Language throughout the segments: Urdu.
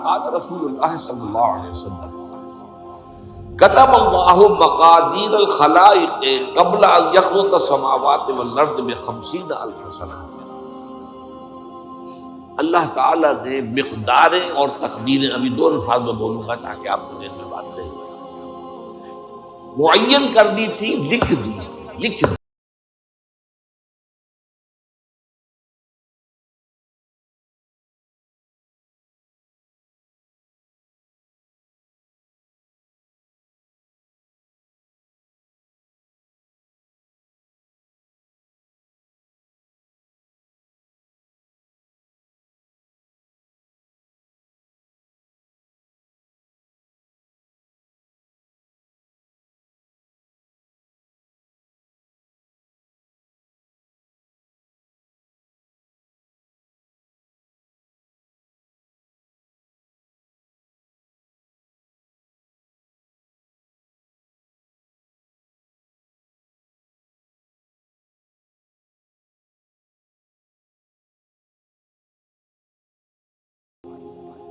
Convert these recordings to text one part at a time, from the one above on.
قال رسول اللہ صلی اللہ علیہ وسلم کتب اللہ مقادیر الخلائق قبل ان یخلق السماوات والارض ب50,000 سنہ. اللہ تعالیٰ نے مقداریں اور تقدیریں، ابھی دو الفاظ میں بولوں گا تاکہ آپ کو ذہن میں بات رہے، معین کر دی تھی، لکھ دی.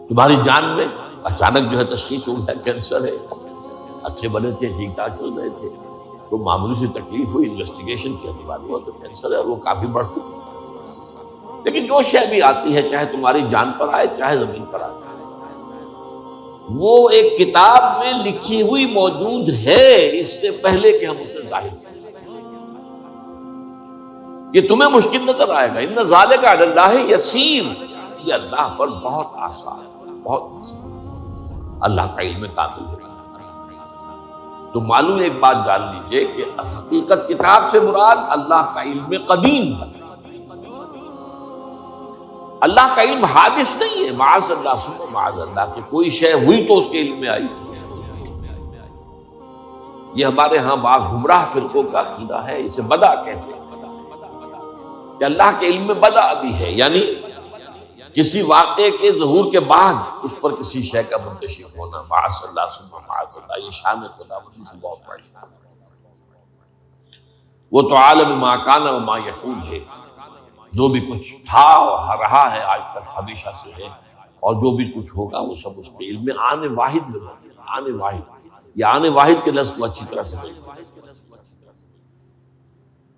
تمہاری جان میں اچانک جو ہے تشخیص ہو گیا کینسر ہے، اچھے بنے تھے، ٹھیک ٹھاک چل رہے تھے، تو معمولی سی تکلیف ہوئی، انویسٹیگیشن کیا کے بعد ہوا تو کینسر ہے اور وہ کافی بڑھ چکا. لیکن جو شے بھی آتی ہے، چاہے تمہاری جان پر آئے چاہے زمین پر آئے، وہ ایک کتاب میں لکھی ہوئی موجود ہے اس سے پہلے کہ ہم اسے ظاہر کریں. یہ تمہیں مشکل نظر آئے گا، ان ذالک علی اللہ یسیر، یہ اللہ پر بہت آسان، بہت آسان. اللہ کا علم کامل ہے. تو معلوم ایک بات جان لیجئے کہ حقیقت کتاب سے مراد اللہ کا علم قدیم ہے. اللہ کا علم حادث نہیں ہے، معاذ اللہ ثم معاذ اللہ، کہ کوئی شے ہوئی تو اس کے علم میں آئی. یہ ہمارے ہاں بعض گمراہ فرقوں کا عقیدہ ہے، اسے بدع کہتے ہیں کہ اللہ کے علم میں بدع بھی ہے، یعنی کسی واقعے کے ظہور کے بعد اس پر کسی شے کا منکشف ہونا. معاذ اللہ ثم معاذ اللہ، یہ شان خداوندی سے بہت بڑی ہے. وہ تو عالم ما کان و ما یکون ہے، جو بھی کچھ تھا اور رہا ہے آج تک ہمیشہ سے ہے، اور جو بھی کچھ ہوگا وہ سب اس کے علم میں. آنے واحد میں آنے واحد، یہ آنے واحد کے لفظ کو اچھی طرح سمجھ.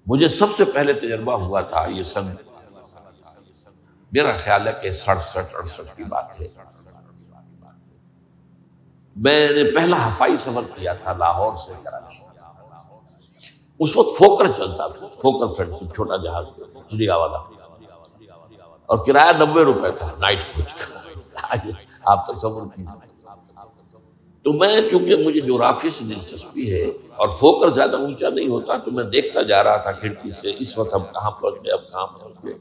مجھے سب سے پہلے تجربہ ہوا تھا، یہ سن میرا خیال ہے کہ 67-68 کی بات ہے. میں نے پہلا ہفائی سفر کیا تھا لاہور سے کراچی. اس وقت فوکر چلتا تھا، فوکر فرینڈ، چھوٹا جہاز چڑیا والا، اور کرایہ 90 روپے تھا نائٹ کوچ کا. آپ تصور کیجیے. تو میں چونکہ مجھے جغرافی سے دلچسپی ہے اور فوکر زیادہ اونچا نہیں ہوتا، تو میں دیکھتا جا رہا تھا کھڑکی سے، اس وقت ہم کہاں پہنچ گئے، اب کہاں پہنچ گئے،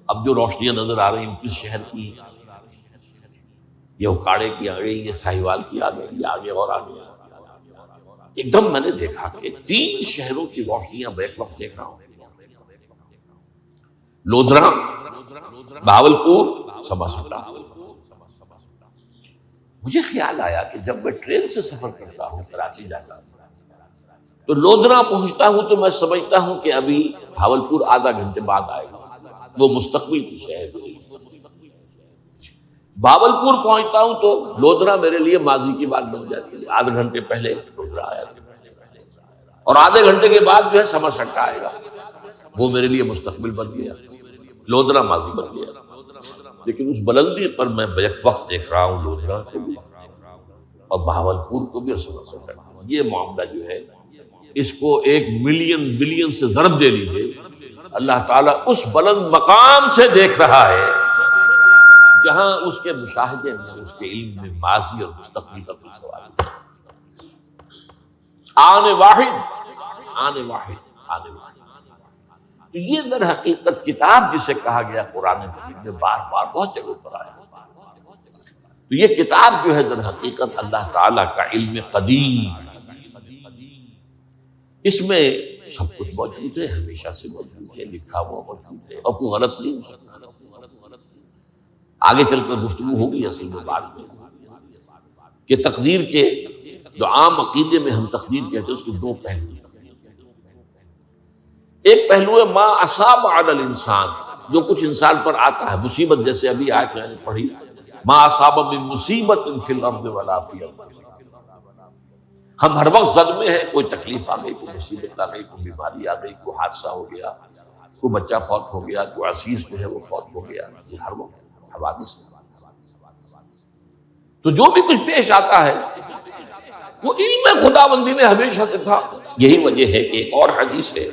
اب جو روشنیاں نظر آ رہی ہیں کس شہر کی، یہ اکاڑے کی آ گئی، یہ ساہیوال کی آ گئی، یہ آگے اور آگے. ایک دم میں نے دیکھا کہ 3 شہروں کی روشنیاں بیک وقت دیکھ رہا ہوں. لودھرا، بہاولپور، سماسٹا. مجھے خیال آیا کہ جب میں ٹرین سے سفر کرتا ہوں کراچی جاتا ہوں تو لودھرا پہنچتا ہوں تو میں سمجھتا ہوں کہ ابھی بہاولپور آدھا گھنٹے بعد آئے گا، وہ مستقبل کی شہر ہے. بہاولپور پہنچتا ہوں تو لودھرا میرے لیے ماضی کی بات بن جاتی ہے، آدھے گھنٹے پہلے لودھرا آیا تھا، اور آدھے گھنٹے کے بعد جو ہے سماسٹا آئے گا، وہ میرے لیے مستقبل بن گیا، لودھرا ماضی بن گیا. لیکن اس بلندی پر میں بیک وقت دیکھ رہا ہوں لودھرا کو بھی اور بہاولپور کو بھی اور سماسٹا کو. یہ معاملہ جو ہے اس کو 1 ملین بلین سے ضرب دے لیجیے. اللہ تعالیٰ اس بلند مقام سے دیکھ رہا ہے جہاں اس کے مشاہدے میں، اس کے علم میں ماضی اور مستقبل کا کوئی سوال نہیں. آنے واحد، آنے واحد، آنے واحد. تو یہ در حقیقت کتاب جسے کہا گیا قرآن مجید میں بار بار بہت جگہ پر آیا. تو یہ کتاب جو ہے در حقیقت اللہ تعالیٰ کا علم قدیم، اس میں سب کچھ موجود ہے، ہمیشہ سے موجود ہے، لکھا ہوا موجود ہے، اور کوئی غلط نہیں ہو سکتا. آگے چل کر گفتگو ہوگی اصل میں بات میں کہ تقدیر کے جو عام عقیدے میں ہم تقدیر کہتے ہیں اس کے 2 پہلو ہیں. ایک پہلو ہے ما اصاب علی الانسان، جو کچھ انسان پر آتا ہے، مصیبت، جیسے ابھی آیت میں نے پڑھی ما اصاب من مصیبت فی الارض ولا فی انفسکم. ہم ہر وقت زد میں ہیں، کوئی تکلیف آ گئی، کوئی مصیبت آ گئی، کوئی بیماری آ گئی، کوئی حادثہ ہو گیا، کوئی بچہ فوت ہو گیا، کوئی عزیز جو ہے وہ فوت ہو گیا. یہ ہر وقت حوادث. تو جو بھی کچھ پیش آتا ہے وہ علم خداوندی میں ہمیشہ سے تھا. یہی وجہ ہے کہ ایک اور حدیث ہے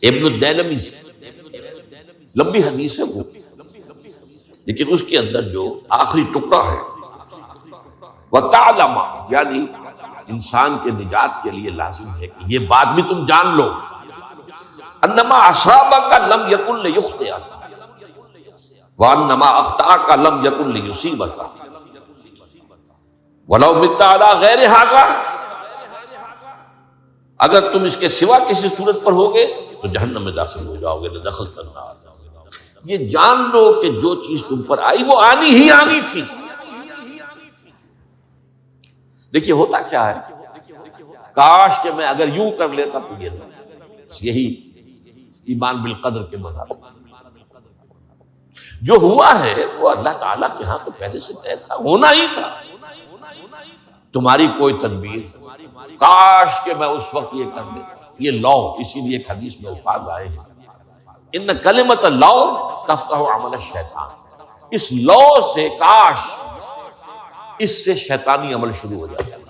ابن الدیلمی سے، لمبی حدیث ہے وہ، لیکن اس کے اندر جو آخری ٹکڑا ہے وَتَعْلَمَ، یعنی انسان کے نجات کے لیے لازم ہے کہ یہ بات بھی تم جان لو انما اصابک لم یکن لیخطئک وانما اخطأک لم یکن لیصیبک ولو مت علی غیر ھذا. اگر تم اس کے سوا کسی صورت پر ہوگے تو جہنم میں داخل ہو جاؤ گے، نہ دخل کرنا. یہ جان لو کہ جو چیز تم پر آئی وہ آنی ہی آنی تھی. دیکھیے ہوتا کیا ہے، کاش کہ میں اگر یوں کر لیتا تو یہ نہ. یہی ایمان بالقدر کے مذہب. جو ہوا ہے وہ اللہ تعالیٰ کے ہاں تو پہلے سے طے تھا، ہونا ہی تھا. تمہاری کوئی تدبیر، کاش کہ میں اس وقت یہ کر لیتا. یہ لو، اسی لیے ایک حدیث میں الفاظ آئے ہیں ان کلمۃ لو تفتح عمل الشیطان. اس لو سے، کاش، اس سے شیطانی عمل شروع ہو جاتا ہے.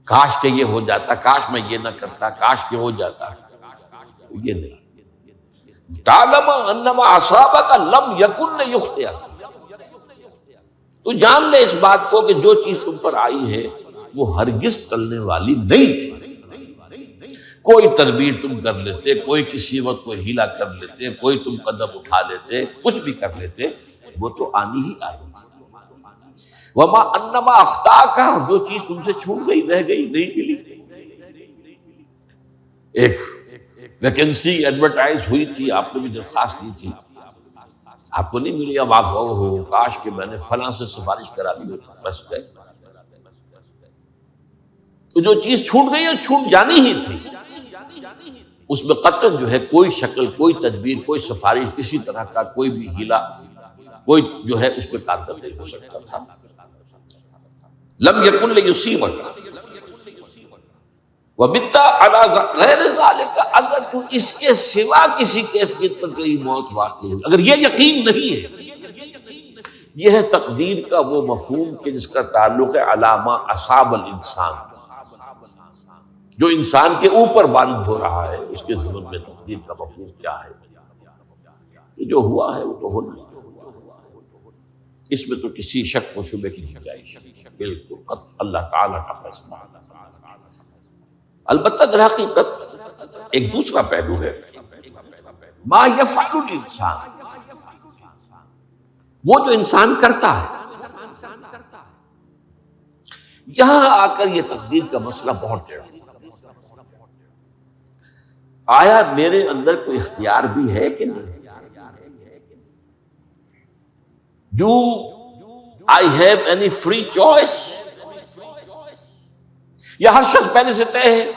کاش کہ یہ ہو جاتا، کاش میں یہ نہ کرتا، کاش کہ ہو جاتا. یہ نہیں. تعلم انما اصابک لم یکن لیخطئک. تو جان لے اس بات کو کہ جو چیز تم پر آئی ہے وہ ہرگز ٹلنے والی نہیں تھی. کوئی تدبیر تم کر لیتے، کوئی کسی وقت کوئی ہیلا کر لیتے، کوئی تم قدم اٹھا لیتے، کچھ بھی کر لیتے، وہ تو آنی ہی آنی. وما انما اخطاک، جو چیز تم سے چھوٹ گئی، رہ گئی، نہیں ملی. ایک ویکنسی ایڈورٹائز ہوئی تھی، آپ نے بھی درخواست دی تھی، آپ کو نہیں ملی. اب آپ ہو کاش کہ میں نے فلاں سے سفارش کرا دی ہوتی، بس گئے. تو جو چیز چھوٹ گئی وہ چھوٹ جانی ہی تھی. اس میں قطعاً جو ہے کوئی شکل، کوئی تدبیر، کوئی سفارش، کسی طرح کا کوئی بھی ہیلا، کوئی جو ہے اس پہ کارگر نہیں ہو سکتا تھا. لم یکن لیصیبک وبت علی غیر ذالک. اگر تو اس کے سوا کسی کیفیت پر تیری موت واقع ہو، اگر یہ یقین نہیں ہے، یہ ہے تقدیر کا وہ مفہوم کہ جس کا تعلق ہے علامہ اصاب الانسان. جو انسان کے اوپر وارد ہو رہا ہے اس کے ضمن میں تقدیر کا مفہوم کیا ہے. جو ہوا ہے وہ تو ہونا ہے، اس میں تو کسی شک و شبے کی گنجائش بالکل اللہ تعالیٰ کا فیصلہ. البتہ در حقیقت ایک دوسرا پہلو ہے، ما یفعل الانسان، وہ جو انسان کرتا ہے. یہاں آ کر یہ تقدیر کا مسئلہ بہت ٹیڑھا. آیا میرے اندر کوئی اختیار بھی ہے کہ نہیں؟ Do I have any free choice؟ یا ہر شخص پہلے سے طے ہے؟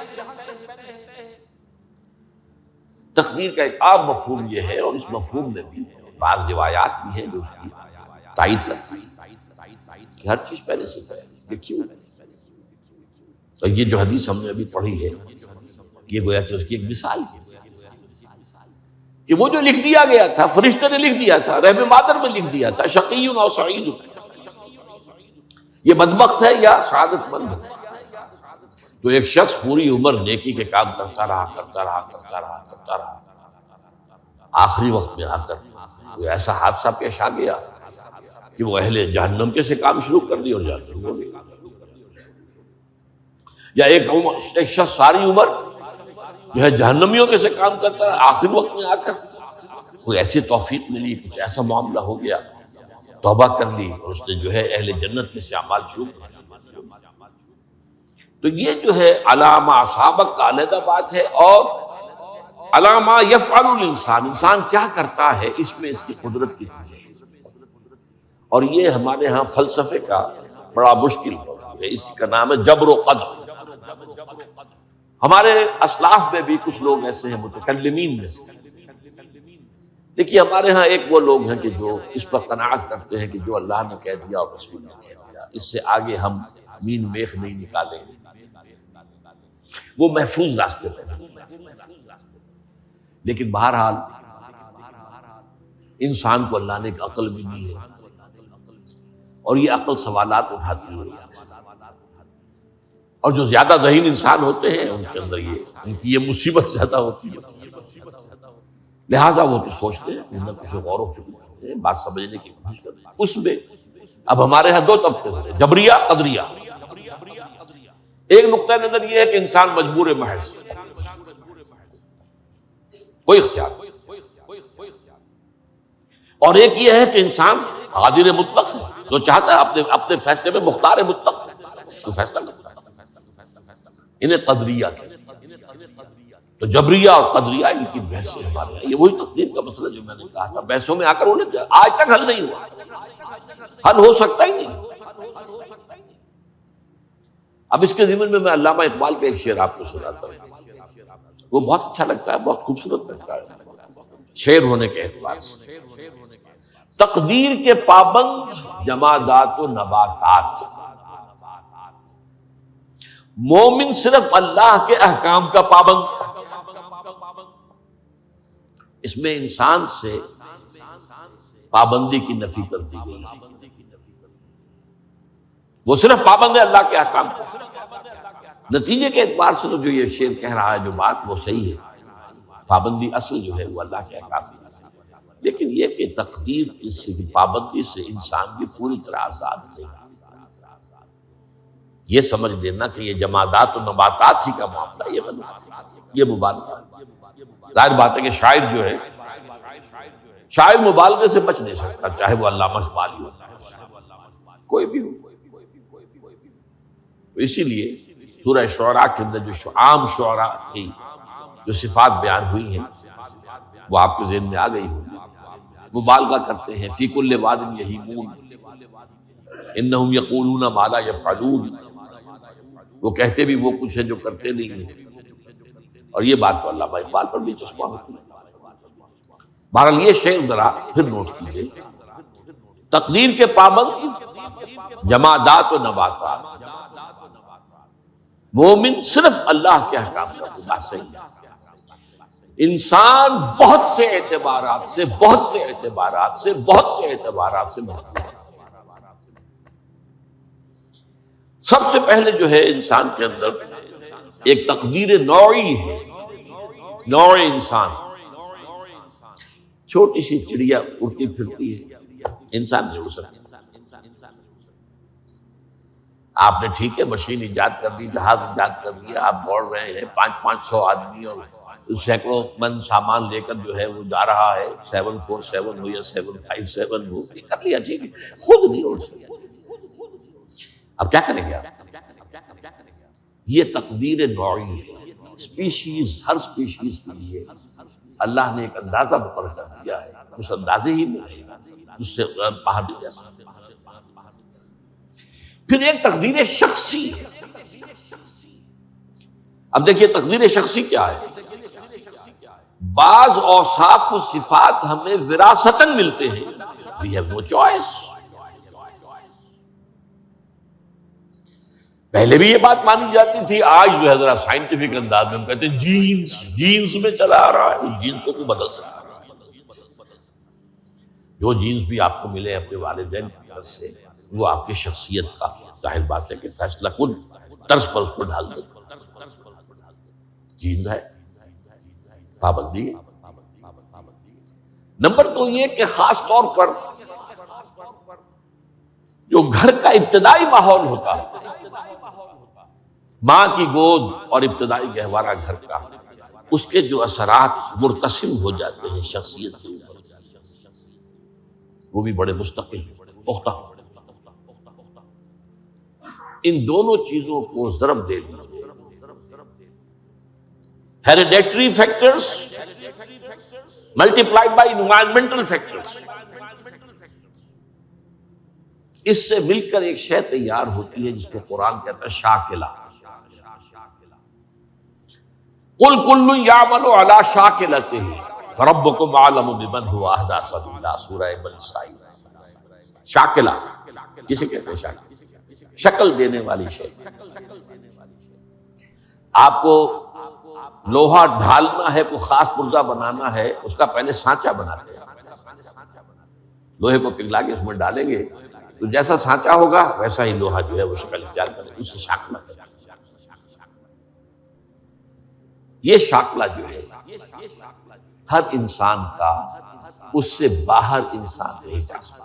تقدیر کا ایک عام مفہوم یہ ہے، اور اس مفہوم میں بھی بعض روایات بھی ہیں جو اس کی تائید کرتی ہیں کہ ہر چیز پہلے سے طے ہے. یہ کیوں؟ اور یہ جو حدیث ہم نے ابھی پڑھی ہے یہ گویا کہ اس کی ایک مثال ہے کہ وہ جو لکھ دیا گیا تھا، فرشتے نے لکھ دیا تھا، رحم مادر میں لکھ دیا تھا، شقی و سعید، یہ بدبخت ہے یا سعادت مند ہے. تو ایک شخص پوری عمر نیکی کے کام کرتا رہا، آخری وقت میں آ کر کوئی ایسا حادثہ پیش آ گیا کہ وہ اہل جہنم کے سے کام شروع کر دی اور جہنم ہو گئی. یا ایک شخص ساری عمر جو ہے جہنمیوں کے سے کام کرتا ہے، آخری وقت میں آ کر کوئی ایسی توفیق ملی، کچھ ایسا معاملہ ہو گیا، توبہ کر لی اور اس نے جو ہے اہل جنت میں سے اعمال شروع کر. تو یہ جو ہے علامہ اصابک کا علیحدہ بات ہے، اور علامہ یفعل الانسان، انسان کیا کرتا ہے، اس میں اس کی قدرت کی چیز ہے. اور یہ ہمارے ہاں فلسفے کا بڑا مشکل ہے، اس کا نام ہے جبر و قدر. ہمارے اسلاف میں بھی کچھ لوگ ایسے ہیں متکلمین میں سے دیکھیے ہمارے ہاں ایک وہ لوگ ہیں کہ جو اس پر قناعت کرتے ہیں کہ جو اللہ نے کہہ دیا اور رسول نے کہہ دیا، اس سے آگے ہم مین میخ نہیں نکالیں گے، وہ محفوظ راستے پہ ہیں۔ لیکن بہرحال انسان کو اللہ نے ایک عقل بھی دی ہے، اور یہ عقل سوالات اٹھاتی ہے، اور جو زیادہ ذہین انسان ہوتے ہیں ان کے اندر ان کی یہ مصیبت زیادہ ہوتی ہے، لہٰذا وہ تو سوچتے ہیں، انہیں کچھ غور و فکر کرتے ہیں، بات سمجھنے کی کوشش کرتے ہیں۔ اس میں اب ہمارے ہاں دو طبقے ہوتے ہیں، جبریہ قدریہ۔ ایک نقطۂ نظر یہ ہے کہ انسان مجبور محض، کوئی اختیار نہیں، اور ایک یہ ہے کہ انسان قادر مطلق ہے، جو چاہتا ہے اپنے فیصلے میں مختار مطلق ہے، تو فیصلہ کرتا ہے۔ انہیں قدریہ کہتے ہیں۔ تو جبریہ اور قدریہ ان کی بحثیں ہمارے ہیں، یہ وہی تقدیر کا مسئلہ جو میں نے کہا تھا، بحثوں میں آ کر انہیں آج تک حل نہیں ہوا، حل ہو سکتا ہی نہیں۔ اب اس کے ضمن میں علامہ اقبال کا ایک شعر آپ کو سناتا ہوں، وہ بہت اچھا لگتا ہے، بہت خوبصورت لگتا ہے شعر ہونے کے اعتبار سے۔ تقدیر کے پابند جمادات و نباتات، مومن صرف اللہ کے احکام کا پابند۔ اس میں انسان سے پابندی کی نفی کر دی گئی، وہ صرف پابند ہے اللہ کے احکام کا۔ نتیجے کے اعتبار سے تو جو یہ شعر کہہ رہا ہے جو بات وہ صحیح ہے، پابندی اصل جو ہے وہ اللہ کے احکام کی، لیکن یہ کہ تقدیر کی پابندی سے انسان بھی پوری طرح آزاد نہیں۔ یہ سمجھ لینا کہ یہ جمادات و نباتات ہی کا معاملہ، یہ غلط، یہ مبالغہ ہے۔ ظاہر بات ہے کہ شاعر جو ہے، شاعر مبالغے سے بچ نہیں سکتا، چاہے وہ علامہ اقبال ہو، کوئی بھی ہو۔ اسی لیے سورہ شعراء کے اندر جو عام شعراء کی جو صفات بیان ہوئی ہیں وہ آپ کے ذہن میں آ گئی ہوگی۔ مبالغہ کرتے ہیں، فی کل واد یہیمون انہم یقولون ما لا یفعلون، وہ کہتے بھی وہ کچھ ہے جو کرتے نہیں ہیں، اور یہ بات تو علامہ اقبال پر بھی چسپاں ہوتی ہے۔ بہرحال یہ شعر ذرا پھر نوٹ کیجیے، تقدیر کے پابند جمادات و نباتات، مومن صرف اللہ کے احکام کا بات صحیح ہے۔ انسان بہت سے اعتبارات سے محروم ہے۔ سب سے پہلے جو ہے انسان کے اندر ایک تقدیر نوعی ہے، نوع انسان، چھوٹی سی چڑیا اڑتی پھرتی ہے، انسان نہیں اڑ سکتا۔ آپ نے ٹھیک ہے مشین ایجاد کر دی، جہاز ایجاد کر دیا، آپ دوڑ رہے ہیں 500 آدمی اور سینکڑوں من سامان لے کر جو ہے وہ جا رہا ہے، 747 ہو یا 757 ہو، یہ کر لیا ٹھیک ہے، خود نہیں اڑ سکتا۔ اب کیا کریں گے آپ؟ یہ تقدیر نوعی ہے، اسپیشیز، ہر اسپیشیز کے لیے اللہ نے ایک اندازہ مقرر کر دیا ہے، اس اندازے ہی میں رہے گا، اس سے باہر نہیں جا سکتا۔ پھر ایک تقدیر شخصی ہے۔ اب دیکھیے تقدیر شخصی کیا ہے؟ بعض اوصاف و صفات ہمیں وراثتاً ملتے ہیں، we have no choice۔ پہلے بھی یہ بات مانی جاتی تھی، آج جو ہے ذرا سائنٹیفک انداز میں ہم کہتے ہیں جینز میں چلا آ رہا ہے، جینز کو تو بدل سکتا ہے۔ جو جینز بھی آپ کو ملے اپنے والدین کی طرف سے، وہ آپ کی شخصیت کا ظاہر بات ہے کہ فیصلہ کن طرز پر اس کو ڈھال دے۔ جینز ہے، پابندی ہے۔ نمبر 2 یہ کہ خاص طور پر جو گھر کا ابتدائی ماحول ہوتا ہے، ماں کی گود اور ابتدائی گہوارہ گھر کا، اس کے جو اثرات مرتسم ہو جاتے ہیں شخصیت کے اوپر، وہ بھی بڑے مستقل پختہ۔ ان دونوں چیزوں کو ضرب دے دیجیے، hereditary factors multiplied by environmental factors, اس سے مل کر ایک شے تیار ہوتی ہے جس کو قرآن کہتا ہے شاکلہ۔ قُلْ كُلٌّ يَعْمَلُ عَلَىٰ شَاكِلَتِهِ، فربکم اعلم بمن هو اہدی سبیلا، سورہ بنی اسرائیل۔ شاکلہ کسے کہتے ہیں؟ شکل دینے والی شے۔ آپ کو لوہا ڈھالنا ہے، کوئی خاص پرزہ بنانا ہے، اس کا پہلے سانچہ بناتے ہیں، لوہے کو پگھلا کے اس میں ڈالیں گے تو جیسا سانچہ ہوگا ویسا ہی لوہا جو ہے وہ شکل اختیار کرے، اس سے شاکلہ ہے۔ یہ شاکلہ جو ہے ہر انسان کا اس سے باہر انسان نہیں جا سکتا،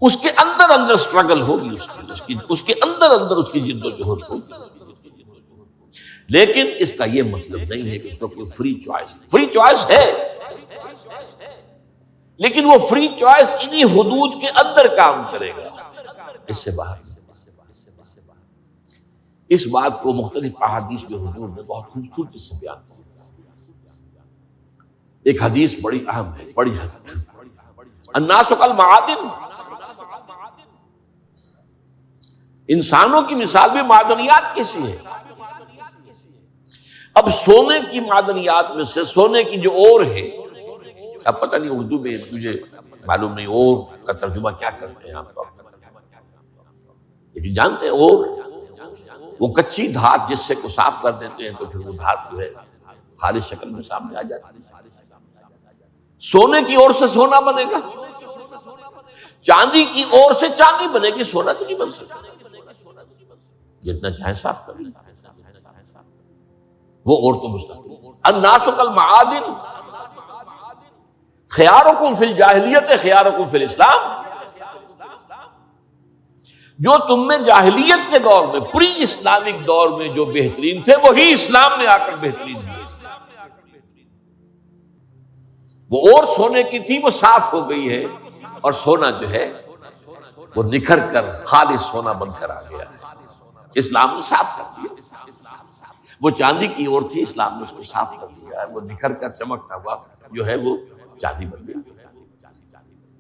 اس کے اندر سٹرگل ہوگی، اس کے اندر اس کی جد و جہد ہوگی، لیکن اس کا یہ مطلب نہیں ہے کہ اس کو کوئی فری چوائس ہے، لیکن وہ فری چوائس انہی حدود کے اندر کام کرے گا، اس سے باہر۔ اس بات کو مختلف احادیث میں حضور نے بہت خوبصورتی سے بیان کیا۔ ایک حدیث بڑی اہم ہے، بڑی حدیث، الناس کالمعادن، انسانوں کی مثال بھی معدنیات کی سی ہے۔ اب سونے کی معدنیات میں سے سونے کی جو اور ہے، اب پتہ نہیں اردو میں مجھے معلوم نہیں اور کا ترجمہ کیا کرتے ہیں آپ کو، لیکن جانتے ہیں اور وہ کچی دھات جس سے کو صاف کر دیتے ہیں تو پھر وہ دھات جو ہے خالص شکل میں سامنے آ جاتی ہے۔ سونے کی اور سے سونا بنے گا، چاندی کی اور سے چاندی بنے گی، سونا تو نہیں بن سکتا، جتنا چاہے صاف کر لیں، وہ اور تو مستقل۔ الناس کالمعادن خیارکم فی الجاہلیت خیارکم فی الاسلام، جو تم میں جاہلیت کے دور میں، پری اسلامک دور میں جو بہترین تھے وہی اسلام میں آ کر بہترین ہوئے۔ وہ اور سونے کی تھی وہ صاف ہو گئی ہے، اور سونا جو ہے وہ نکھر کر خالص سونا بن کر آ گیا ہے، اسلام نے صاف کر دیا۔ وہ چاندی کی اور تھی، اسلام نے اس کو صاف کر دیا ہے، وہ نکھر کر چمکتا ہوا جو ہے وہ چاندی بن گیا۔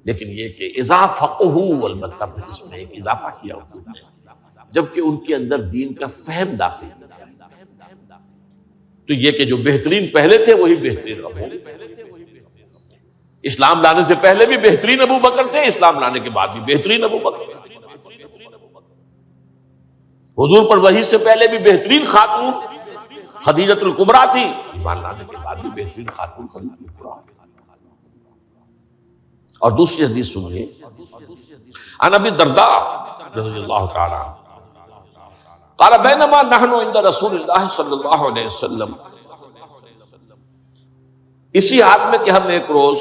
لیکن یہ کہ اذا فقہوا، البتہ پھر اس میں ایک اضافہ کیا حضور نے، جبکہ ان کے اندر دین کا فہم داخل کیا، تو یہ کہ جو بہترین پہلے تھے وہی بہترین اب ہوں۔ اسلام لانے سے پہلے بھی بہترین ابو بکر تھے، اسلام لانے کے بعد بھی بہترین ابو بکر تھے۔ حضور پر وحی سے پہلے بھی بہترین خاتون خدیجۃ الکبریٰ تھی، ایمان لانے کے بعد بھی بہترین خاتون خدیجۃ الکبریٰ۔ اور دوسری حدیث سنیے، عن ابی الدرداء رضی اللہ تعالی عنہ قال بینما نحن عند رسول اللہ صلی اللہ علیہ وسلم، اسی حال میں کہ ہم ایک روز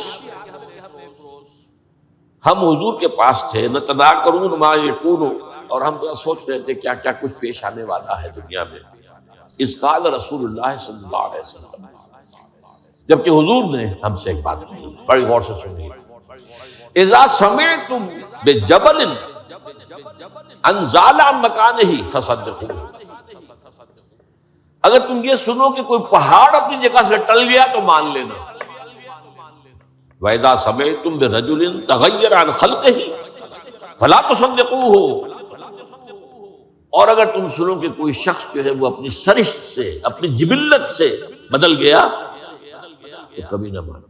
ہم حضور کے پاس تھے، نتذاکرون ما یکون، اور ہم سوچ رہے تھے کیا کیا کچھ پیش آنے والا ہے دنیا میں، اذ قال رسول اللہ صلی اللہ علیہ وسلم، جبکہ حضور نے ہم سے ایک بات کہی، بڑی غور سے سنیے، اذا سمعتم بجبل انزال عن مکانہ فصدقوه، اگر تم یہ سنو کہ کوئی پہاڑ اپنی جگہ سے ٹل گیا تو مان لینا، وَإِذَا سَمِعْتُمْ بِرَجُلٍ تَغَيَّرَ عَنْ خَلْقِهِ فَلَا تُصَدِّقُوهُ، اور اگر تم سنو کہ کوئی شخص جو ہے وہ اپنی سرشت سے، اپنی جبلت سے بدل گیا تو کبھی نہ مانو۔